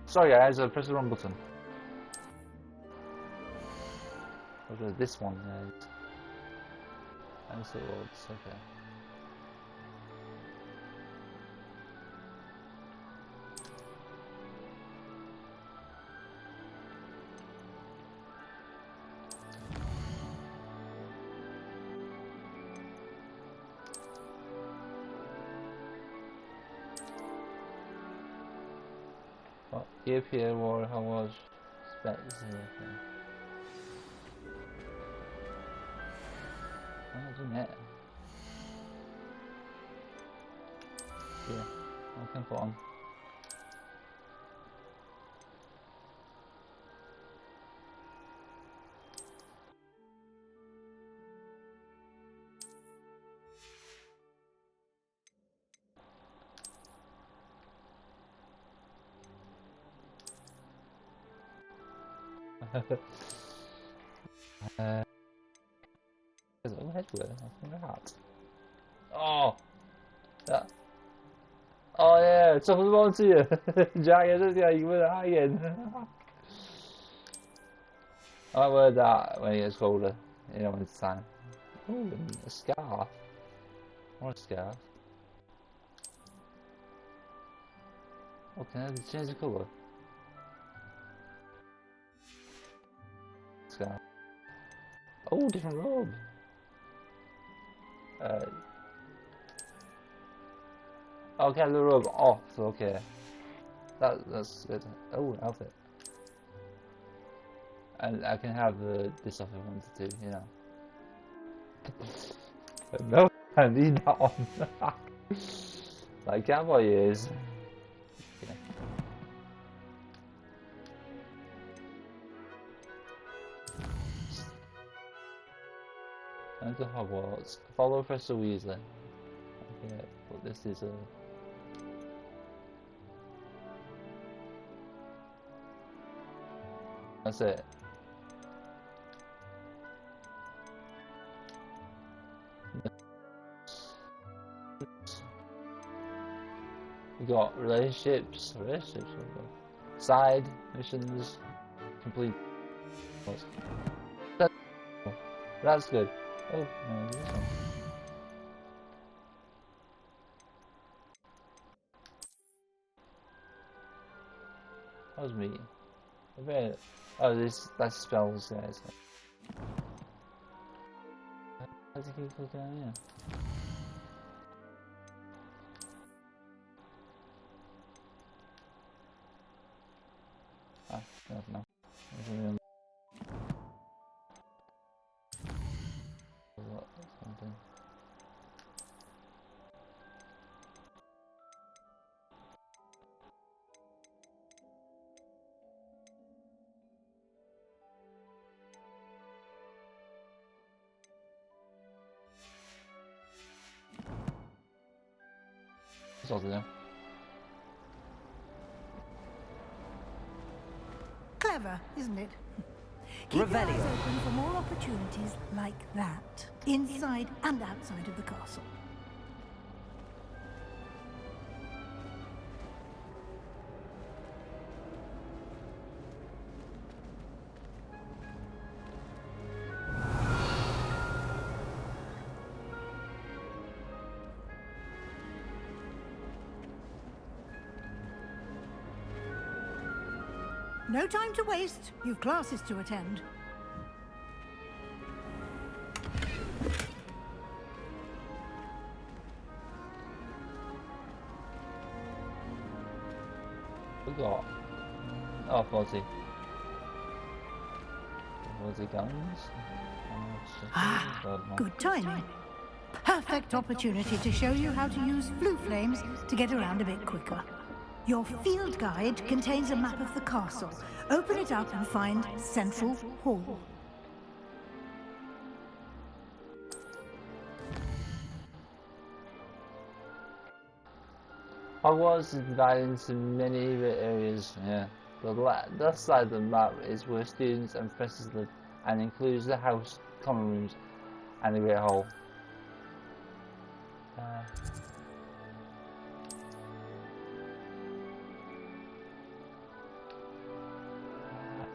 Sorry guys, I pressed the wrong button. What was this one? And so it's okay. What? Give here or how was specs? Imagine that. Yeah, I can put on. Is it overhead with? I think that. Oh! Yeah. Oh yeah, så får see you. Jack, just yeah, you were hiding. I might wear that when it gets colder, you know, when it's time. Ooh, a scarf. I want a scarf. Oh, can I change the colour? Scarf. Oh, different robe. Okay, the robe off, okay. That's good. Oh, outfit. And I can have this off if I wanted to, you know. No, I need that on. Like cowboy ears. Yeah. Enter Hogwarts. Follow Professor Weasley. Okay, but this is a... That's it. We got relationships, side missions, complete. That's good. Oh, no, this one. That was me. Oh, that's spells, guys. How does he keep clicking down here? Ah, no. Something. That's all to do. Clever, isn't it? Keep your eyes open for more opportunities like that, inside and outside of the castle. No time to waste. You've classes to attend. We got... Oh, 40. 40 guns. Good timing. Perfect opportunity to show you how to use flue flames to get around a bit quicker. Your field guide contains a map of the castle. Open it up and find Central Hall. Hogwarts is divided into many areas. Yeah, the left side of the map is where students and professors live, and includes the house, common rooms, and the Great Hall. Uh,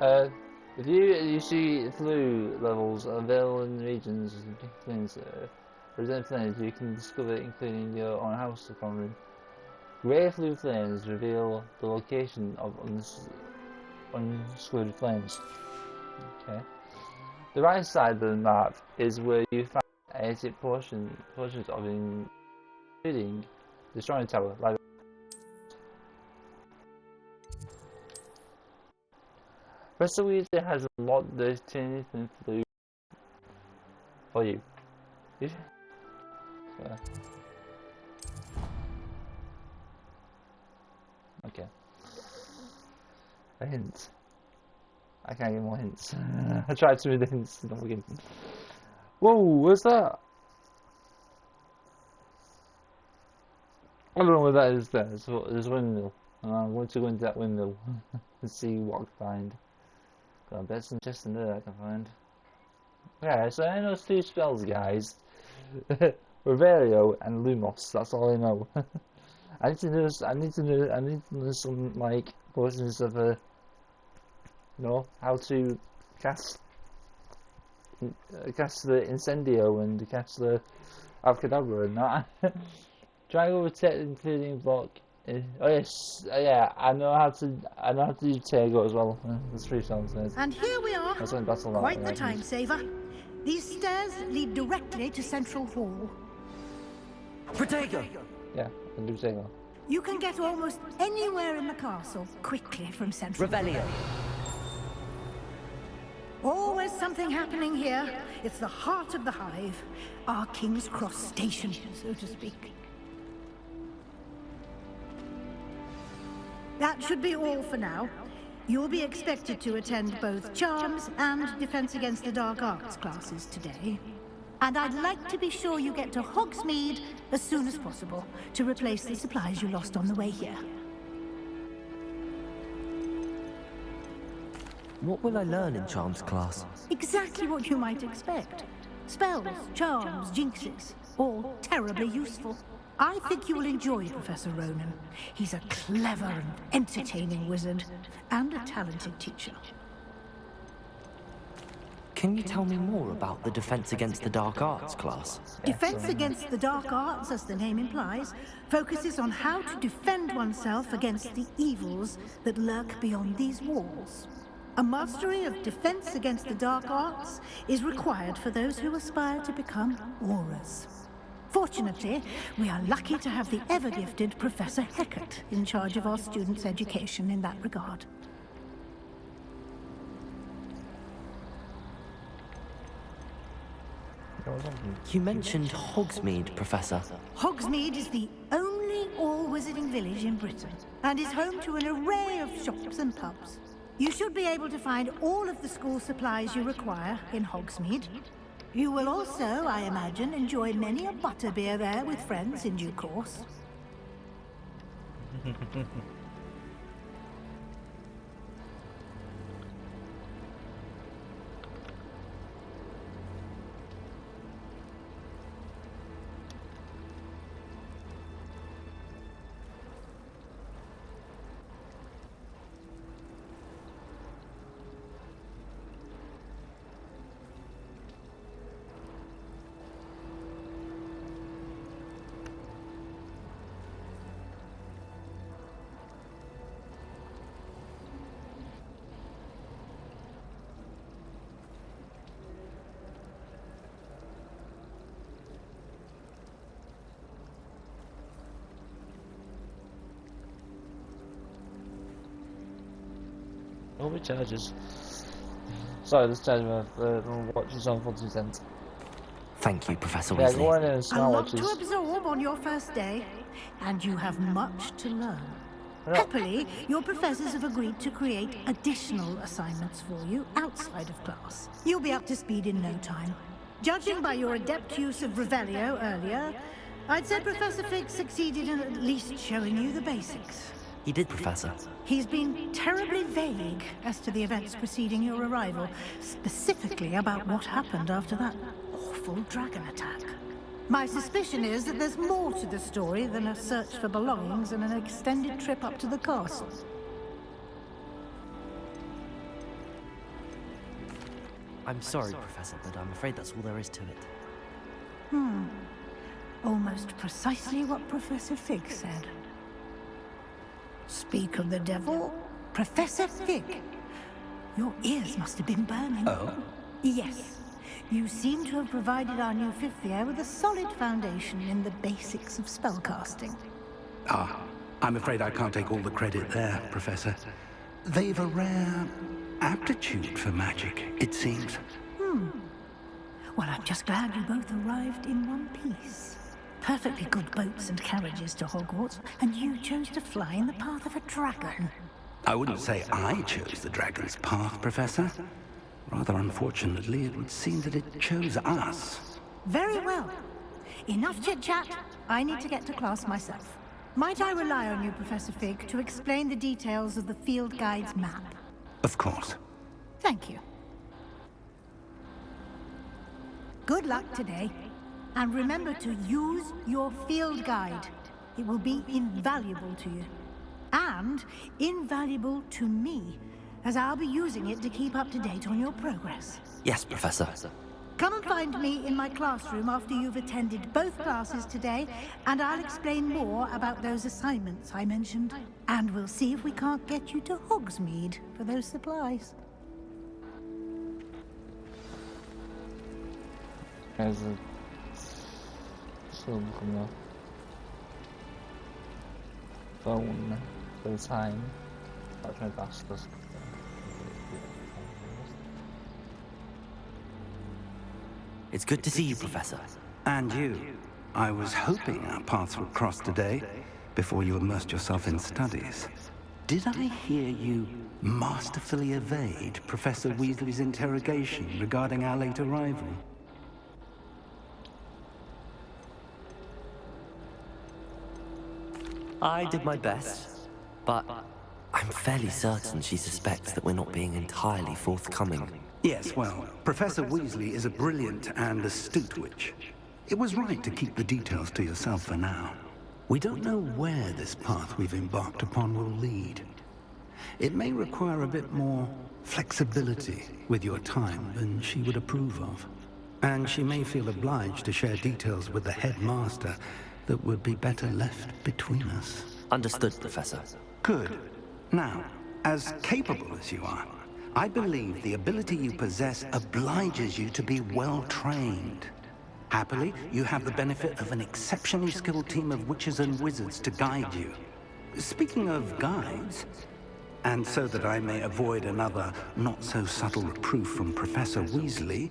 If you see flu levels available in regions things present flames, you can discover it including your own house economy. Grey flu flames reveal the location of unscrewed flames. Okay. The right side of the map is where you find 80 portions of including the destroying tower. Like Professor Weasley has a lot of anything for you. Okay. A hint. I can't get more hints. I tried to read the hints, don't forget. Whoa, what's that? I don't know what that is there. There's a windmill. And I'm going to go into that windmill and see what I can find. Got a bit some chests in there I can find. Yeah, so I know 2 spells, guys. Revelio and Lumos, that's all I know. I need to know some like portions of how to cast the Incendio and cast the Abracadabra and that. Triangle with including block. Oh yes, yeah. I know how to do Tego as well. There's 3 songs. And here we are. That's a lot. Quite the time saver. These stairs lead directly to Central Hall. Protego! Yeah, I can do Tego. You can get almost anywhere in the castle quickly from Central. Revelio. Always something happening here. It's the heart of the hive. Our King's Cross station, so to speak. That should be all for now. You'll be expected to attend both Charms and Defense Against the Dark Arts classes today. And I'd like to be sure you get to Hogsmeade as soon as possible to replace the supplies you lost on the way here. What will I learn in Charms class? Exactly what you might expect. Spells, charms, jinxes, all terribly useful. I think you will enjoy Professor Ronan. He's a clever and entertaining wizard, and a talented teacher. Can you tell me more about the Defense Against the Dark Arts class? Defense Against the Dark Arts, as the name implies, focuses on how to defend oneself against the evils that lurk beyond these walls. A mastery of Defense Against the Dark Arts is required for those who aspire to become Aurors. Fortunately, we are lucky to have the ever-gifted Professor Hecat in charge of our students' education in that regard. You mentioned Hogsmeade, Professor. Hogsmeade is the only all-wizarding village in Britain, and is home to an array of shops and pubs. You should be able to find all of the school supplies you require in Hogsmeade. You will also, I imagine, enjoy many a butterbeer there with friends in due course. All the charges. Sorry, this charge watch is on 40 cents. Thank you, Professor Yeah, Weasley. go on in and A smart lot to watches. absorb on your first day, and you have much to learn. Happily, your professors have agreed to create additional assignments for you outside of class. You'll be up to speed in no time. Judging by your adept use of Revelio earlier, I'd say Professor Fig succeeded in at least showing you the basics. He did, Professor. He's been terribly vague as to the events preceding your arrival, specifically about what happened after that awful dragon attack. My suspicion is that there's more to the story than a search for belongings and an extended trip up to the castle. I'm sorry, Professor, but I'm afraid that's all there is to it. Almost precisely what Professor Fig said. Speak of the devil, Professor Fig. Your ears must have been burning. Oh? Yes. You seem to have provided our new fifth year with a solid foundation in the basics of spellcasting. Ah, I'm afraid I can't take all the credit there, Professor. They've a rare aptitude for magic, it seems. Well, I'm just glad you both arrived in one piece. Perfectly good boats and carriages to Hogwarts, and you chose to fly in the path of a dragon. I wouldn't say I chose the dragon's path, Professor. Rather unfortunately, it would seem that it chose us. Very well. Enough chit-chat. I need to get to class myself. Might I rely on you, Professor Fig, to explain the details of the field guide's map? Of course. Thank you. Good luck today. And remember to use your field guide. It will be invaluable to you. And invaluable to me, as I'll be using it to keep up to date on your progress. Yes, Professor. Come and find me in my classroom after you've attended both classes today, and I'll explain more about those assignments I mentioned. And we'll see if we can't get you to Hogsmeade for those supplies. As a phone for the time. That's my bastard. It's good to see you, Professor. And you. I was hoping our paths would cross today, before you immersed yourself in studies. Did I hear you masterfully evade Professor Weasley's interrogation regarding our late arrival? I did my best, but I'm fairly certain she suspects that we're not being entirely forthcoming. Yes, well, Professor Weasley is a brilliant and astute witch. It was right to keep the details to yourself for now. We don't know where this path we've embarked upon will lead. It may require a bit more flexibility with your time than she would approve of. And she may feel obliged to share details with the headmaster that would be better left between us. Understood, Professor. Good. Now, as capable as you are, I believe the ability you possess obliges you to be well-trained. Happily, you have the benefit of an exceptionally skilled team of witches and wizards to guide you. Speaking of guides, and so that I may avoid another not-so-subtle reproof from Professor Weasley,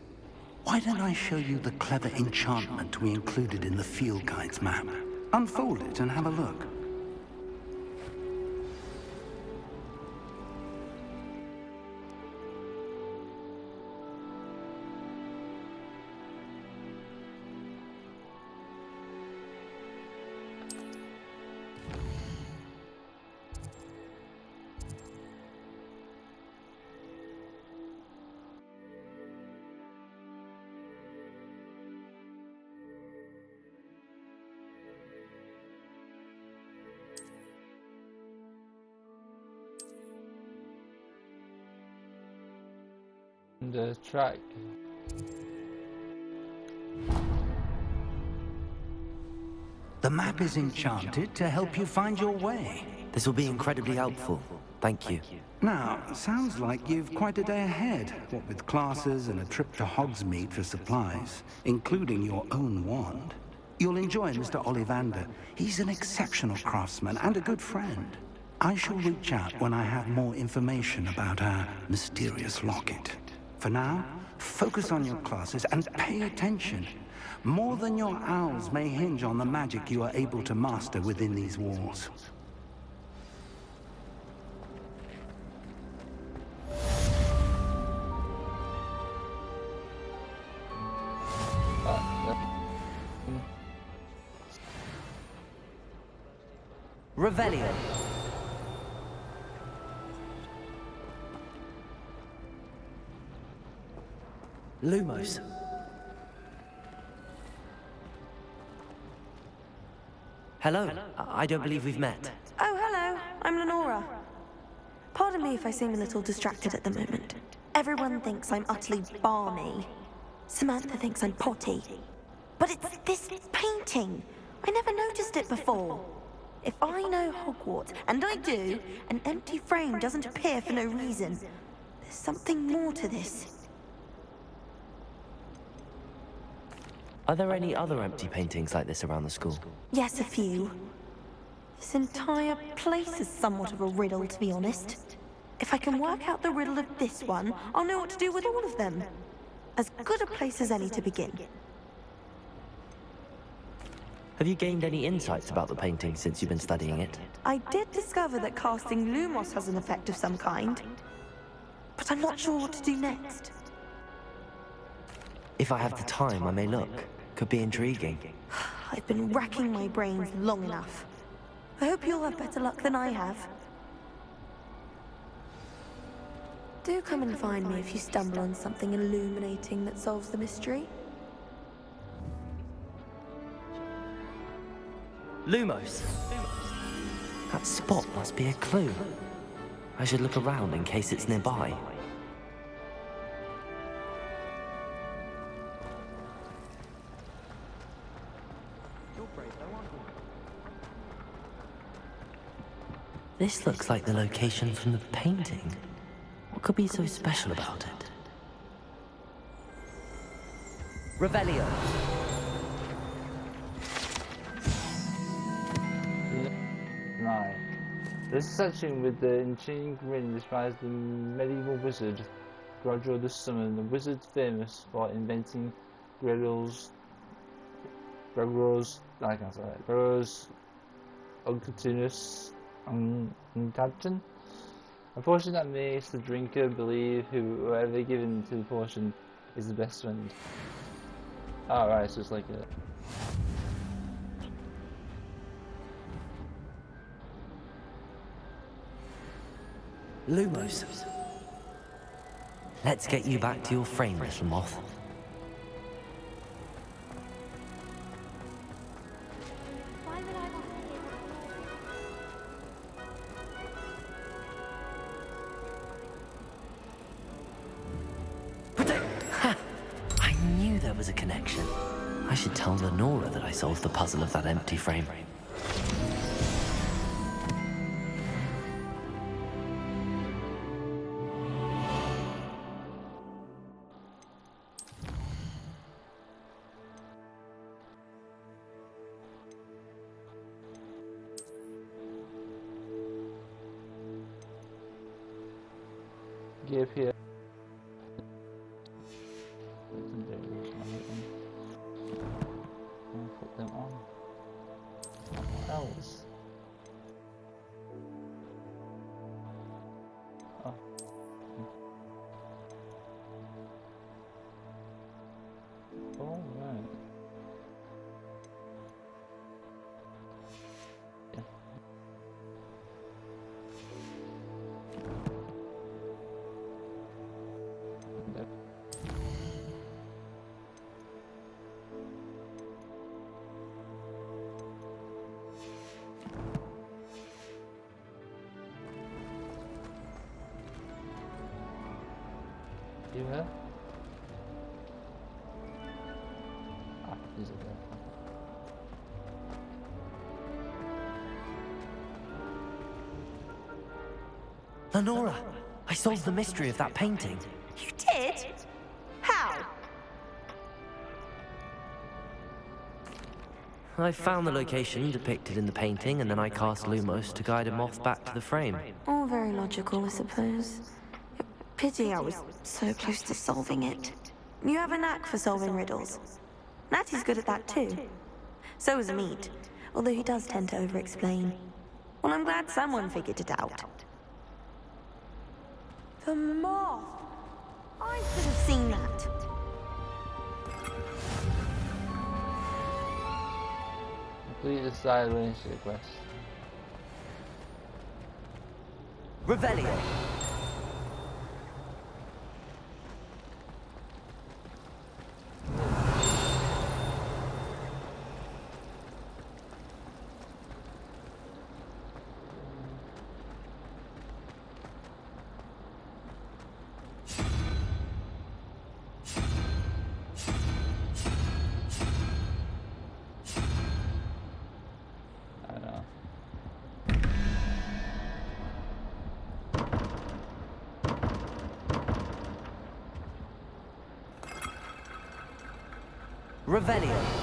why don't I show you the clever enchantment we included in the field guide's map? Unfold it and have a look. The track. The map is enchanted to help you find your way. This will be incredibly helpful. Thank you. Now, sounds like you've quite a day ahead, what with classes and a trip to Hogsmeade for supplies, including your own wand. You'll enjoy Mr. Ollivander. He's an exceptional craftsman and a good friend. I shall reach out when I have more information about our mysterious locket. For now, focus on your classes and pay attention. More than your owls may hinge on the magic you are able to master within these walls. Revelio. Lumos. Hello. I don't believe we've met. Oh, hello. I'm Lenora. Pardon me if I seem a little distracted at the moment. Everyone thinks I'm utterly balmy. Samantha thinks I'm potty. But it's this painting. I never noticed it before. If I know Hogwarts, and I do, an empty frame doesn't appear for no reason. There's something more to this. Are there any other empty paintings like this around the school? Yes, a few. This entire place is somewhat of a riddle, to be honest. If I can work out the riddle of this one, I'll know what to do with all of them. As good a place as any to begin. Have you gained any insights about the painting since you've been studying it? I did discover that casting Lumos has an effect of some kind, but I'm not sure what to do next. If I have the time, I may look. Could be intriguing. I've been racking my brains long enough. I hope you'll have better luck than I have. Do come and find me if you stumble on something illuminating that solves the mystery. Lumos! That spot must be a clue. I should look around in case it's nearby. This looks like the location from the painting. What could be so special about it? Revelio! Nine. This section with the enchanting grin describes the medieval wizard, Grodro the Summon, the wizard famous for inventing Gregor's Octinus Ungadgen. A potion that makes the drinker believe whoever given to the potion is the best friend. Oh, right, so it's like a... Lumos. Let's get you back to your frame, little moth. I knew there was a connection. I should tell Lenora that I solved the puzzle of that empty frame. Give here. Put them on. What else? Oh. Oh, right. Yeah. You have? Ah, these are there. Lenora! I solved the mystery of that painting. You did? How? I found the location depicted in the painting, and then I cast Lumos to guide a moth back to the frame. All very logical, I suppose. Pity I was so close to solving it. You have a knack for solving riddles. Natty's good at that too. So is Meat, although he does tend to over-explain. Well, I'm glad someone figured it out. The moth! I should have seen that. Complete the side relationship quest. Revelio! Revelio.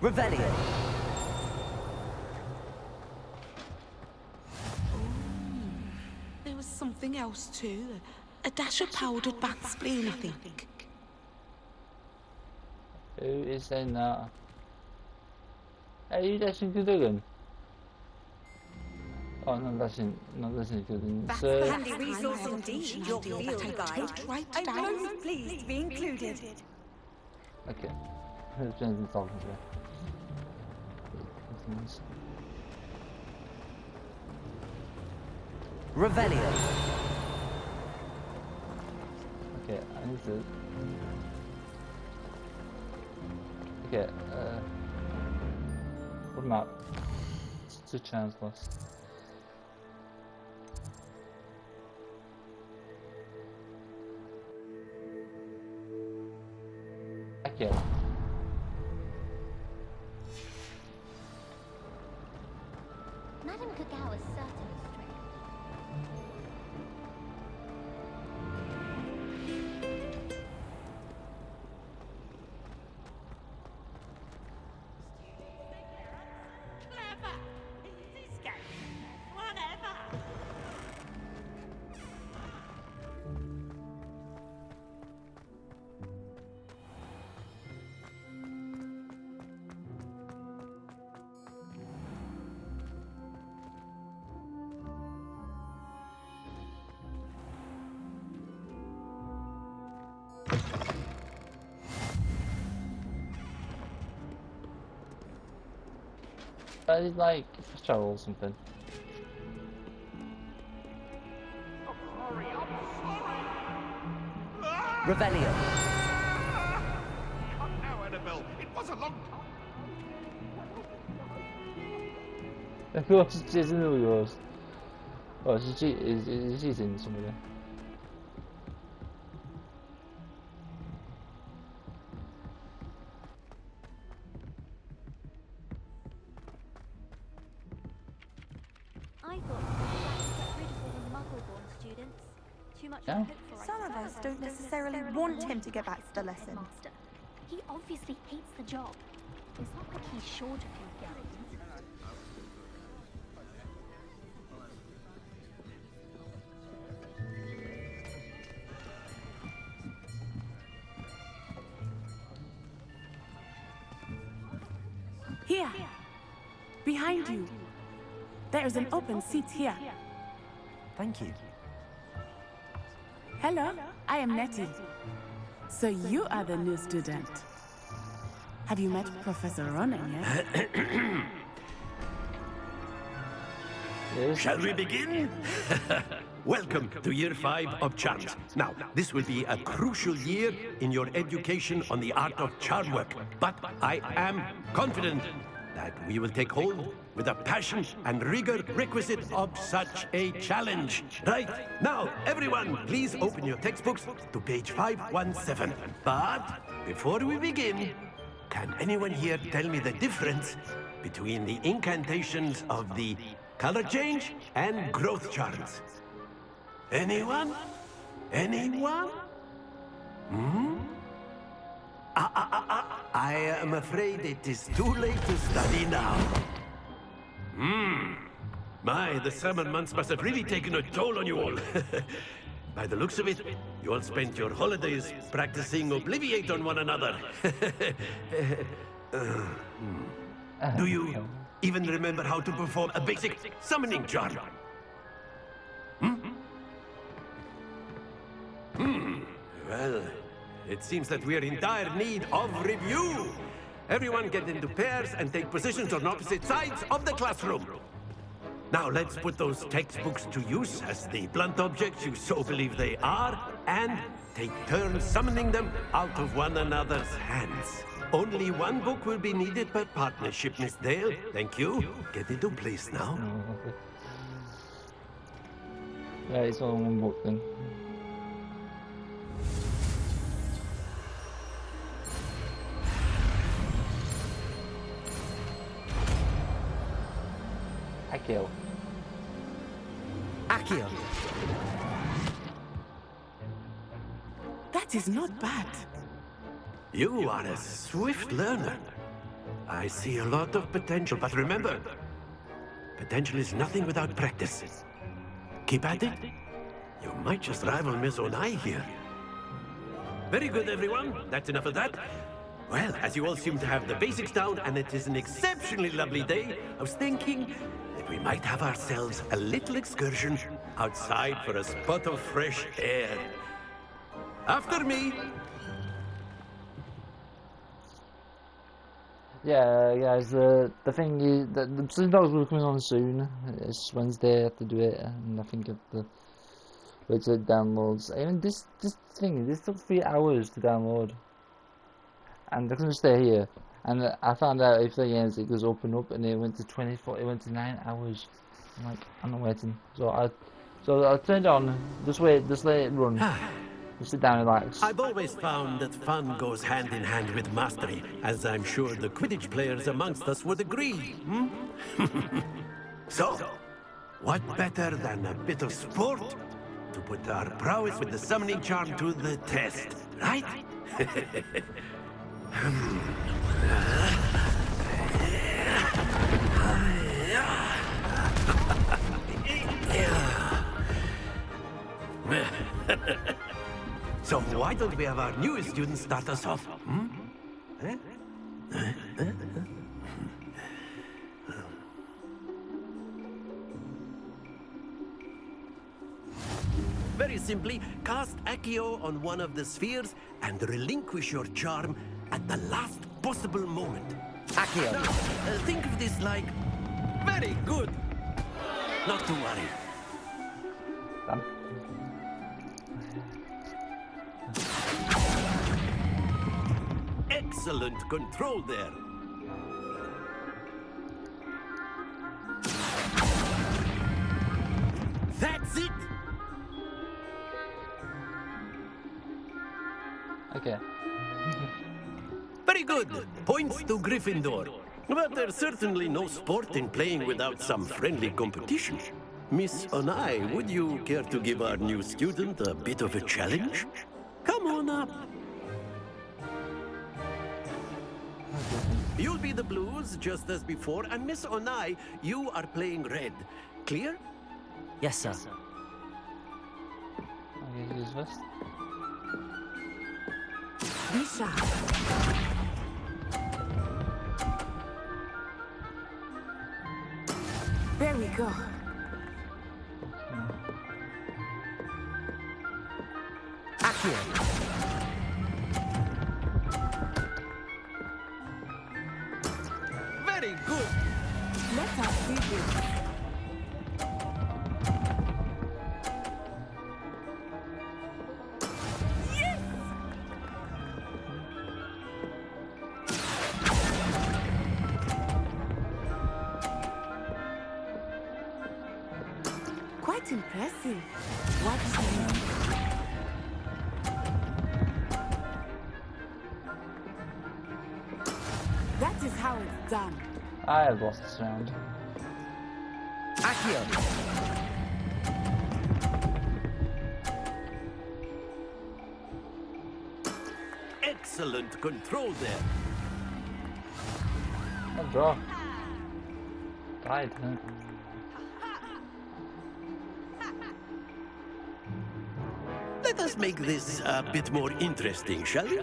Revelio. There was something else too. A dash of powdered bat spleen, I think. Who is saying that? Are you dashing to the gun? Oh, not dashing to the That's handy resource indeed, your field guide. I'm most pleased to be included. Okay. Who's been talking to? Revelio. Okay, I need to. Okay, what map? It's a chance loss. Okay. Madame Kagao is certainly strict. Clever! Easy scout! Whatever! That is like travel or something. Revelio. Now, Annabelle, it was a long time. Of course, it's in all yours. Oh, is cheating somewhere. I thought we get rid of all the Muggle-born students. Too much Yeah. to cook for us. Some of us don't necessarily want him to get back to the lesson. Master. He obviously hates the job. It's not like he's short of you guys. Here, behind you. There is an open seat here. Thank you. Hello, I am Nettie. So you are the new student. Have you met Professor Ronan yet? Yes. Shall we begin? Welcome to Year 5 of Charms. Now, this will be a crucial year in your education on the art of charm work. But I am confident that we will take hold with the passion and rigor requisite of such a challenge. Right? Now, everyone, please open your textbooks to page 517. But before we begin, can anyone here tell me the difference between the incantations of the color change and growth charms? Anyone? Anyone? I am afraid it is too late to study now. My, the summer months must have really taken a toll on you all. By the looks of it, you all spent your holidays practicing Obliviate on one another. Do you even remember how to perform a basic summoning charm? Well, it seems that we are in dire need of review. Everyone get into pairs and take positions on opposite sides of the classroom. Now let's put those textbooks to use as the blunt objects you so believe they are, and take turns summoning them out of one another's hands. Only one book will be needed per partnership, Miss Dale. Thank you. Get into place now. Yeah, it's all in one book then. Akio. Accio. That is not bad. You are a swift learner. I see a lot of potential, but remember, potential is nothing without practice. Keep at it. You might just rival Miss Onai here. Very good, everyone. That's enough of that. Well, as you all seem to have the basics down, and it is an exceptionally lovely day, I was thinking that we might have ourselves a little excursion outside for a spot of fresh air. After me. Yeah, guys, the thing is that the Syndogs will be coming on soon. It's Wednesday, I have to do it, and I think of the way to downloads. Even this thing, this took 3 hours to download. And I couldn't stay here. And I found out if the games it goes open up and it went to 24, it went to 9 hours. I'm like, I'm not waiting. So I turned it on, just wait, just let it run. Just sit down and relax. I've always found that fun goes hand in hand with mastery, as I'm sure the Quidditch players amongst us would agree. So, what better than a bit of sport to put our prowess with the summoning charm to the test, right? So why don't we have our newest student start us off? Very simply, cast Accio on one of the spheres and relinquish your charm at the last possible moment. Accio. Now, think of this like... Very good. Not to worry. Done. Excellent control there. That's it. Okay. Very good. Points to Gryffindor. But there's certainly no sport in playing without some friendly competition. Miss Onai, would you care to give our new student a bit of a challenge? Come on up. You'll be the blues, just as before, and Miss Onai, you are playing red. Clear? Yes, sir. Okay, use this. Be sharp. There we go. Accio. Very good. Let us see this. Quite impressive. What's That is how it's done. I have lost this round. Accio. Excellent control there. Oh, draw. Died, huh? Let us make this a bit more interesting, shall we?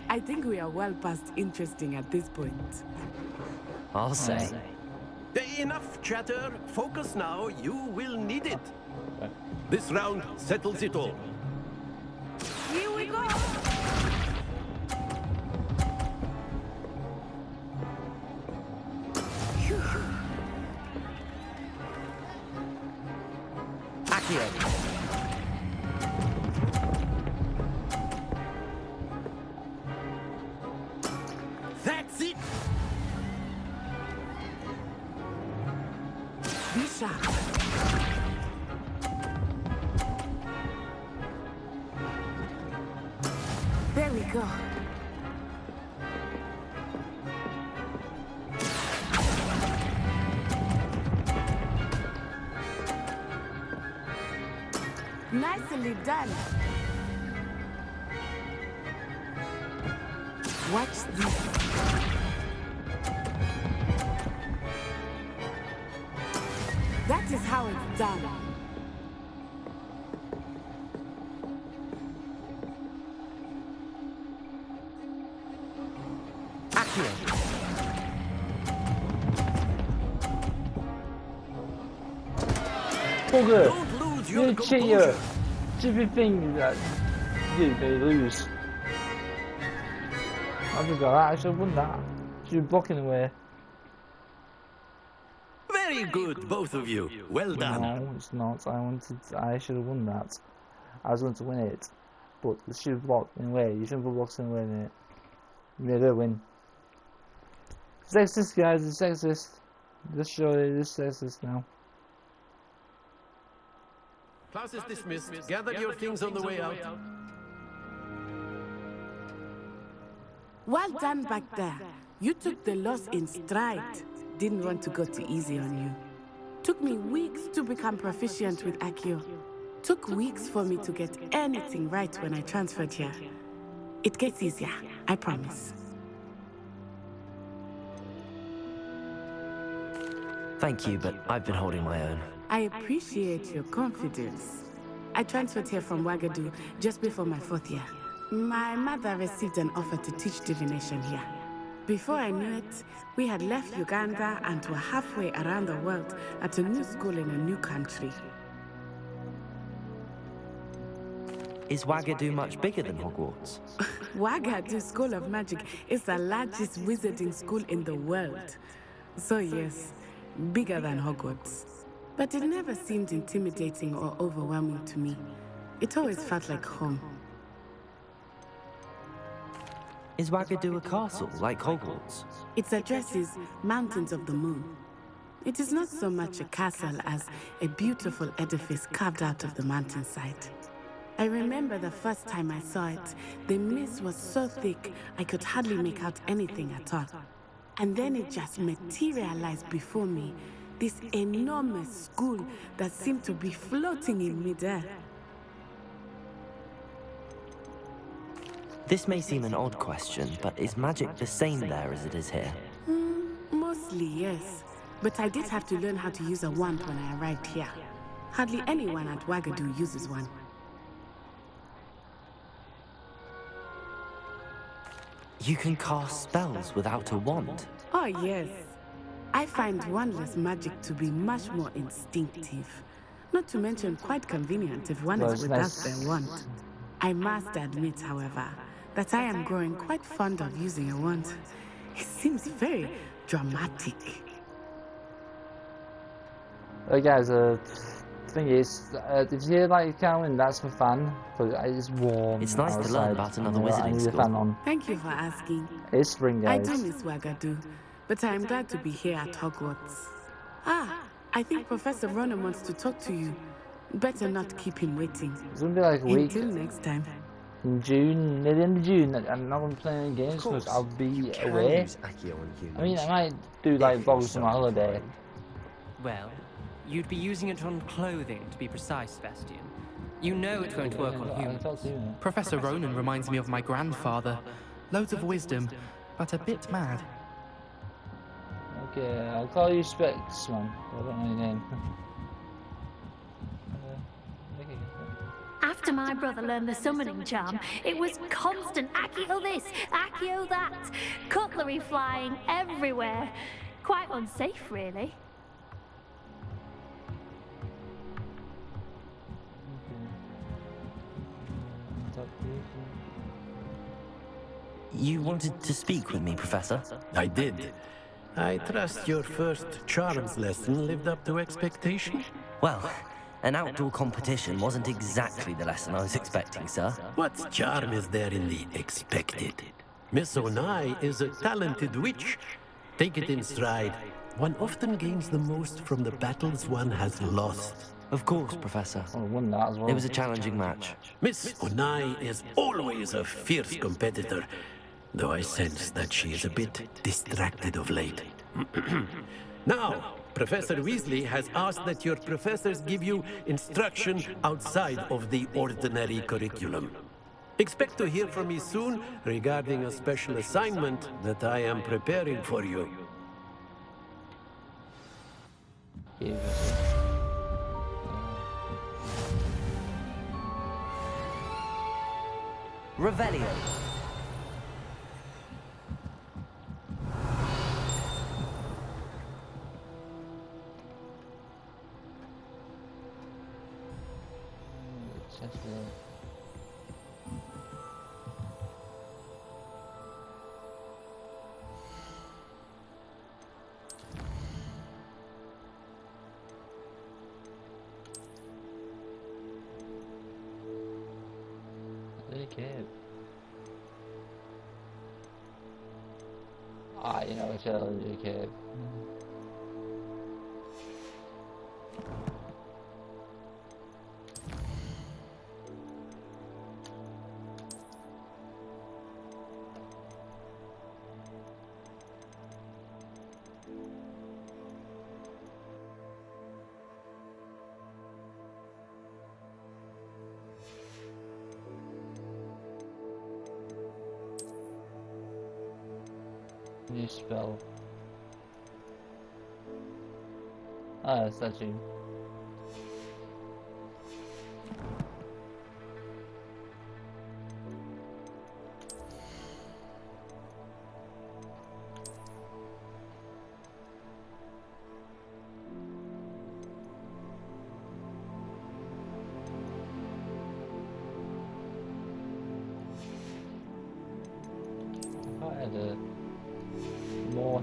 I think we are well past interesting at this point. I'll say. Enough chatter. Focus now. You will need it. This round settles it all. Here we go! Accio. That's it. Be sharp. There we go. Nicely done. Watch this. That is how it's done. Accio. Bugger! Don't lose your You cheater! composure. Stupid thing that they lose. I forgot that, I should have won that. She was blocking away. Very good, both of you. Well done. No, it's not. I should have won that. I was going to win it. But she blocked in a way. You shouldn't have blocked in a way, mate. You made her win. Sexist, guys, it's sexist. This show is sexist now. Class is dismissed. Gather your things on the way out. Well done back there. You took the loss in stride. Didn't want to go too easy on you. Took me weeks to become proficient with Accio. Took weeks for me to get anything right when I transferred here. It gets easier, I promise. Thank you, but I've been holding my own. I appreciate your confidence. I transferred here from Wagadu just before my 4th year. My mother received an offer to teach divination here. Before I knew it, we had left Uganda and were halfway around the world at a new school in a new country. Is Wagadu much bigger than Hogwarts? Wagadu School of Magic is the largest wizarding school in the world. So yes, bigger than Hogwarts. But it never seemed intimidating or overwhelming to me. It always felt like home. Is Wagadu a castle, like Hogwarts? Its address is Mountains of the Moon. It is not so much a castle as a beautiful edifice carved out of the mountainside. I remember the first time I saw it, the mist was so thick I could hardly make out anything at all. And then it just materialized before me, this enormous school that seemed to be floating in midair. This may seem an odd question, but is magic the same there as it is here? Mostly, yes. But I did have to learn how to use a wand when I arrived here. Hardly anyone at Wagadu uses one. You can cast spells without a wand? Oh, yes. I find wandless magic to be much more instinctive. Not to mention quite convenient if one is without their wand. I must admit, however, that I am growing quite fond of using a wand. It seems very dramatic. Hey guys, thing is, did you hear that you can't win? That's for fun, because it's warm. It's nice outside. to learn about another I wizarding need a school. fan on. Thank you for asking. It's spring, I guys. do miss Wagadu, but I am glad to be here at Hogwarts. Ah, I think Professor Ronan wants to talk to you. Better not keep him waiting. It's gonna be like a week Until next time. in June, near the end of June. I'm not gonna play any games because I'll be away. I mean, I might do like vlogs on my holiday. Well, you'd be using it on clothing, to be precise, Sebastian. You know it won't work on humans. Professor Ronan reminds me of my grandfather. Loads of wisdom, but a bit mad. Okay, I'll call you Specs, man. I don't know your name. After my brother learned the summoning charm, it was constant Accio this, Accio that, cutlery flying everywhere. quite unsafe, really. You wanted to speak with me, Professor? I did. I trust your first charms lesson lived up to expectation? Well, an outdoor competition wasn't exactly the lesson I was expecting, sir. What charm is there in the expected? Miss Onai is a talented witch. Take it in stride. One often gains the most from the battles one has lost. Of course, Professor. I won that as well. It was a challenging match. Miss Onai is always a fierce competitor, though I sense that she is a bit distracted of late. Now, Professor Weasley has asked that your professors give you instruction outside of the ordinary curriculum. Expect to hear from me soon regarding a special assignment that I am preparing for you. Revelio. Okay. Ah, you know, challenge, okay. New spell. Ah, statue. I had a more.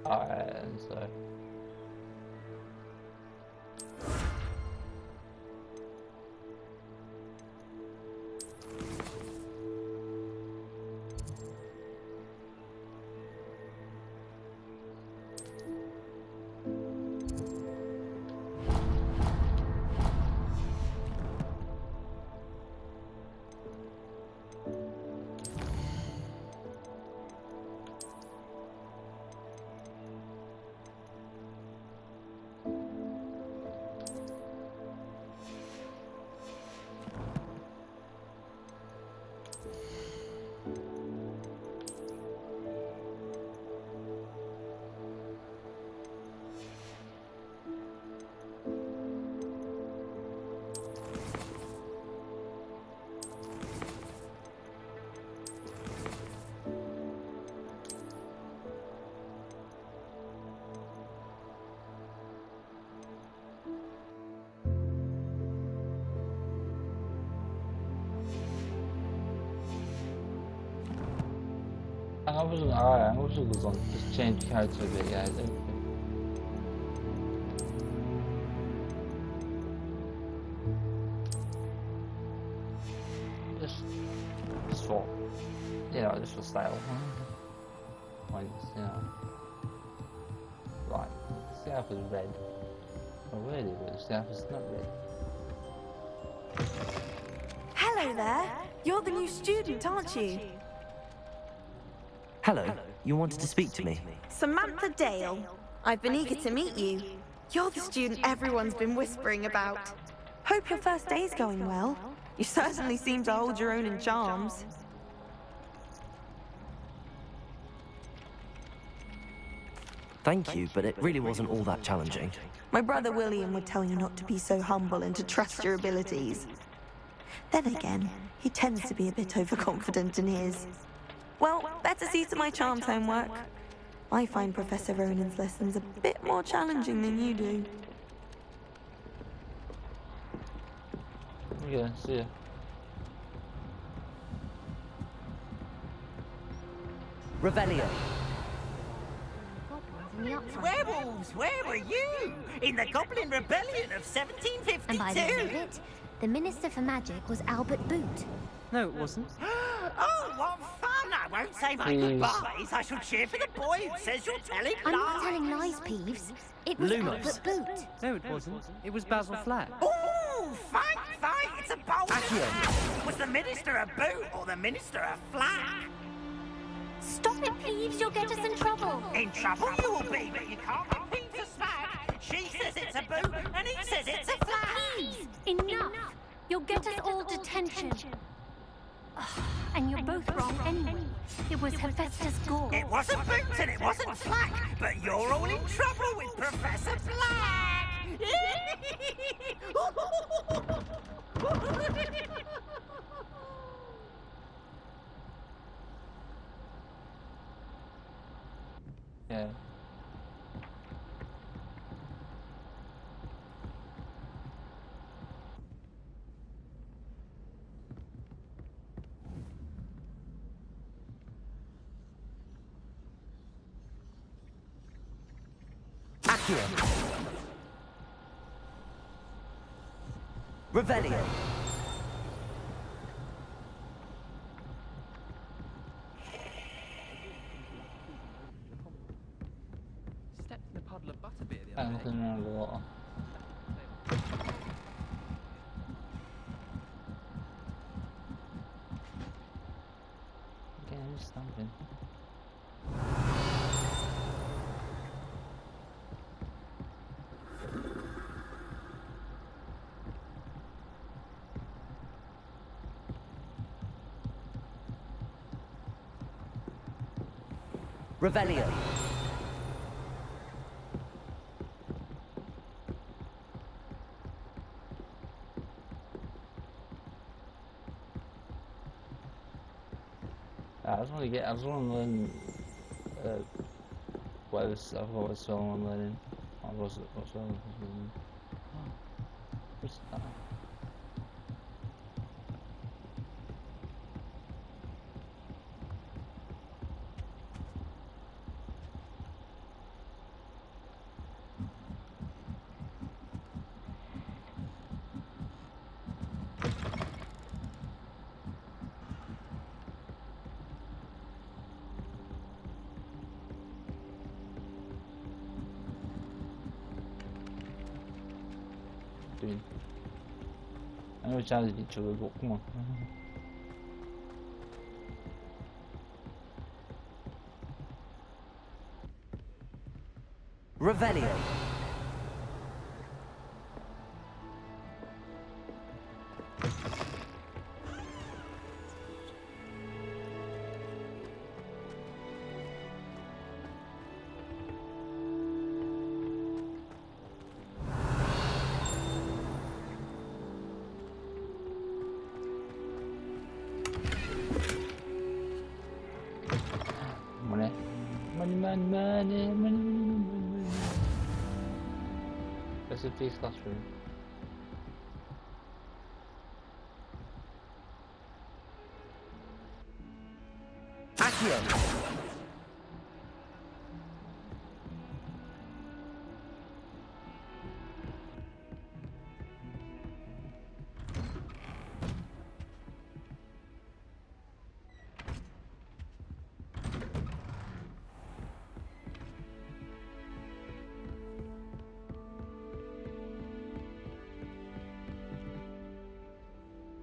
Alright, so. I wasn't alright, I was just on just change character a bit, yeah. Just for, you know, just for style. Points, you know. Right, let's see how it's red. Oh, really? But the staff is not ready. Hello there. You're the new student, aren't you? Hello, you wanted to speak to me? Samantha Dale. I've been eager to meet you. You're the student everyone's been whispering about. Hope your first day's going well. You certainly seem to hold your own in charms. Thank you, but it really wasn't all that challenging. My brother William would tell you not to be so humble and to trust your abilities. Then again, he tends to be a bit overconfident in his. Well, better see to my charms homework. I find Professor Ronan's lessons a bit more challenging than you do. Yeah, see ya. Revelio. Werewolves, where were you? In the Goblin Rebellion of 1752? And by the end of it, the Minister for Magic was Albert Boot. No, it wasn't. Oh, what fun! I won't say my Please. goodbyes. I shall cheer for the boy who says you're telling I'm not lies. telling lies, Peeves. It was Lumos. Albert Boot. No, it wasn't. It was Basil Flack. Ooh, fight! It's a bold attack. Was the Minister a boot or the Minister a flag? Stop it, Peeves. You'll get us in trouble. In trouble you will be, but you can't repeat a smack. She says it's a boot, and he says it's a flag. Peeves, enough. You'll get us all detention. And you're both wrong anyway. It was Hephaestus Gore. It wasn't boot and it wasn't flag, but you're all in trouble with Professor Flag. Yeah. Accio. Revelio. Stepped in a puddle of butterbeer the I'm other day. looking around the water. Okay, I'm just thumping. Revelio. I just want to learn whatever stuff I was so I'm learning. What's wrong? What's that? Doing. I know we challenged each other, but come on. Revelio. Money. Money. That's a big classroom. Accio.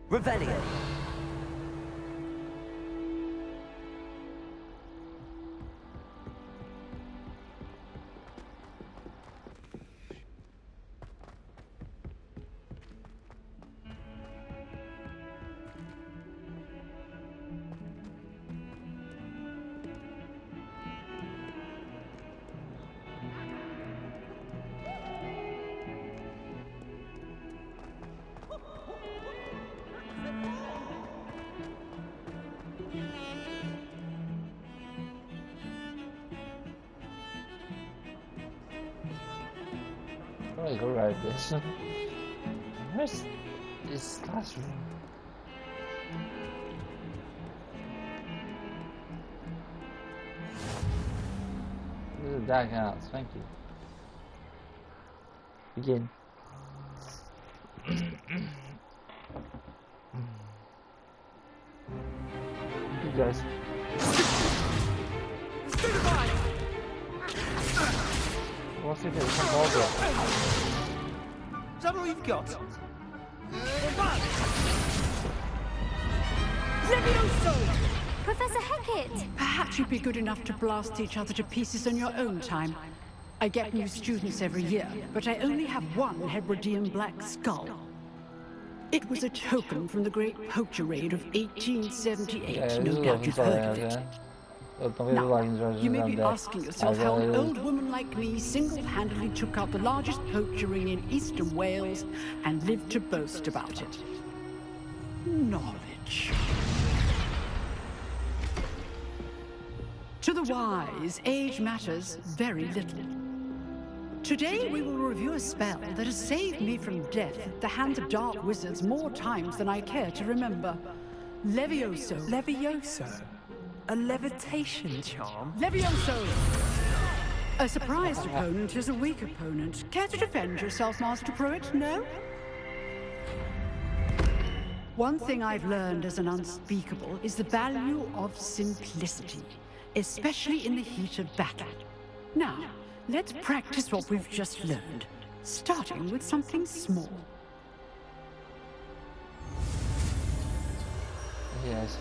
Revelio. I go right this. Where's this classroom? This is a dark house, thank you. Begin. You guys. What's it? Some over. Is that all you've got? Levioso! Professor Hecat! Perhaps you'd be good enough to blast each other to pieces on your own time. I get new students every year, but I only have one Hebridean black skull. It was a token from the Great Poacher Raid of 1878. No doubt you've heard of it. Now, you may be asking yourself how an old woman like me single-handedly took out the largest poacher ring in eastern Wales and lived to boast about it. Knowledge. To the wise, age matters very little. Today we will review a spell that has saved me from death at the hands of dark wizards more times than I care to remember. Levioso. Levioso? A levitation charm? Levioso! A surprised opponent is a weak opponent. Care to defend yourself, Master Pruitt? No? One thing I've learned as an unspeakable is the value of simplicity, especially in the heat of battle. Now, let's practice what we've just learned, starting with something small. Yes.